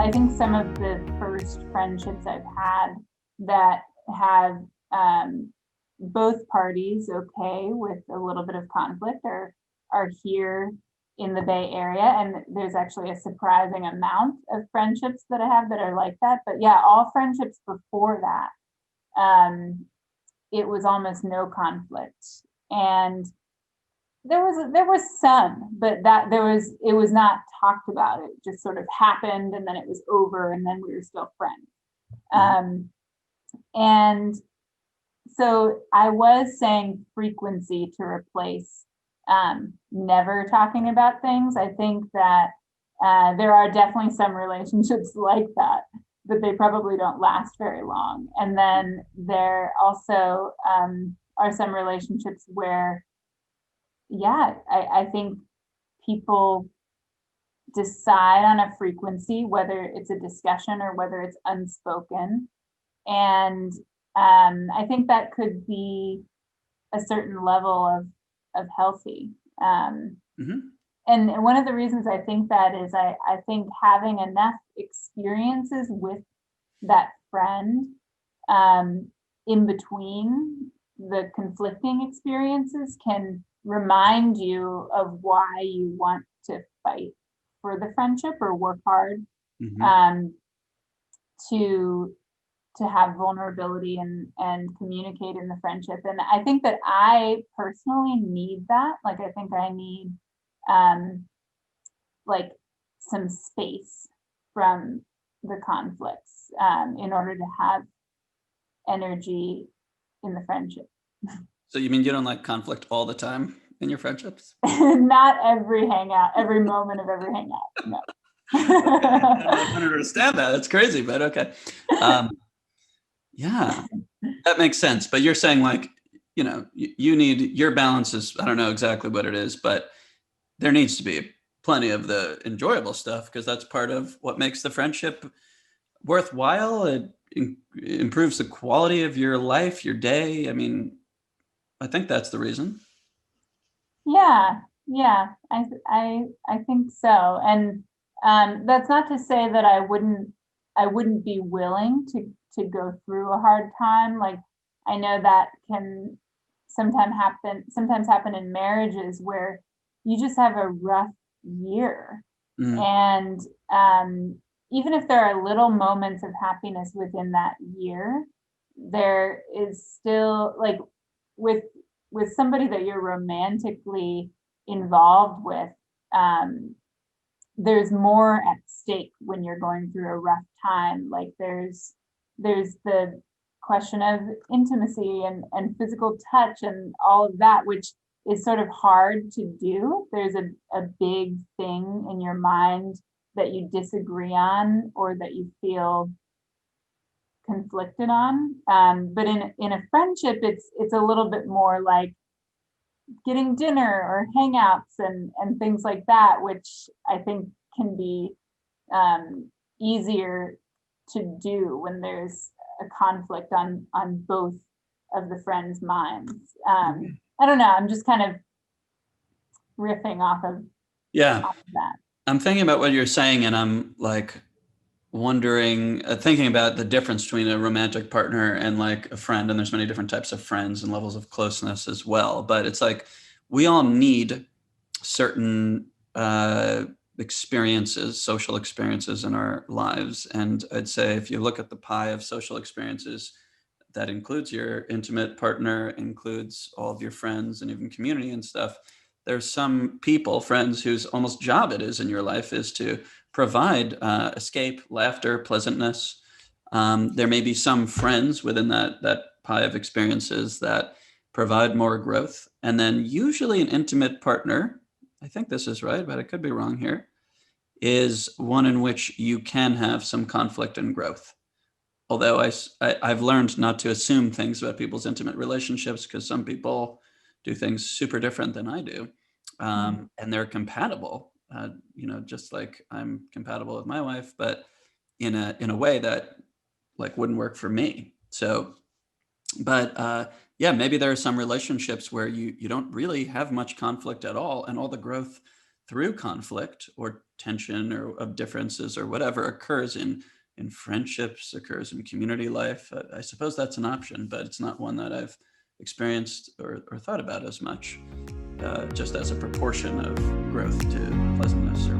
I think some of the first friendships I've had that have both parties okay with a little bit of conflict are here in the Bay Area, and there's actually a surprising amount of friendships that I have that are like that. But yeah, all friendships before that, it was almost no conflict, and there was some, but it was not talked about. It just sort of happened, and then it was over, and then we were still friends. And so I was saying frequency to replace never talking about things. I think that there are definitely some relationships like that, but they probably don't last very long. And then there also are some relationships where, yeah, I think people decide on a frequency, whether it's a discussion or whether it's unspoken. And I think that could be a certain level of healthy. And one of the reasons I think that is I think having enough experiences with that friend in between the conflicting experiences can remind you of why you want to fight for the friendship or work hard to have vulnerability and communicate in the friendship. And I think that I personally need that. Like, I think I need like some space from the conflicts in order to have energy in the friendship. So you mean you don't like conflict all the time in your friendships? Not every hangout, every moment of every hangout, no. I don't understand that. That's crazy, but okay. Yeah, that makes sense. But you're saying, like, you know, you need your balance is, I don't know exactly what it is, but there needs to be plenty of the enjoyable stuff because that's part of what makes the friendship worthwhile. It improves the quality of your life, your day. I mean, I think that's the reason. Yeah, I think so. And that's not to say that I wouldn't be willing to go through a hard time. Like, I know that can sometimes happen in marriages where you just have a rough year. And even if there are little moments of happiness within that year, there is still, like, with somebody that you're romantically involved with, there's more at stake when you're going through a rough time. Like, there's the question of intimacy and physical touch and all of that, which is sort of hard to do. There's a big thing in your mind that you disagree on or that you feel conflicted on. But in a friendship, it's a little bit more like getting dinner or hangouts and things like that, which I think can be easier to do when there's a conflict on both of the friends' minds. I don't know. I'm just kind of riffing off of that. I'm thinking about what you're saying, and I'm like wondering, thinking about the difference between a romantic partner and like a friend. And there's many different types of friends and levels of closeness as well. But it's like we all need certain experiences, social experiences in our lives. And I'd say if you look at the pie of social experiences, that includes your intimate partner, includes all of your friends and even community and stuff. There's some people, friends, whose almost job it is in your life is to provide escape, laughter, pleasantness. There may be some friends within that pie of experiences that provide more growth. And then usually an intimate partner, I think this is right, but I could be wrong here, is one in which you can have some conflict and growth. Although I've learned not to assume things about people's intimate relationships because some people do things super different than I do. And they're compatible, just like I'm compatible with my wife, but in a way that like wouldn't work for me. So, but maybe there are some relationships where you don't really have much conflict at all, and all the growth through conflict or tension or of differences or whatever occurs in friendships, occurs in community life. I suppose that's an option, but it's not one that I've experienced or thought about as much, just as a proportion of growth to pleasantness or